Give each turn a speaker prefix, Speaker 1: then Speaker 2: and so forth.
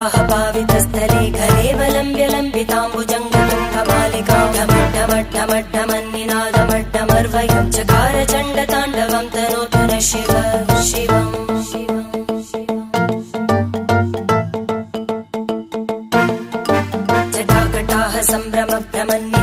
Speaker 1: पावितस्थले घरेवलम्ब्यलम्बिताम्बुजङ्गतुङ्गमालिकां ढमड्ढमड्ढमड्ढमन्निनादमड्ढमर्वयं चकार चण्डताण्डवं तनोतु न शिव शिवम् जटाकटाः सम्भ्रमभ्रमन्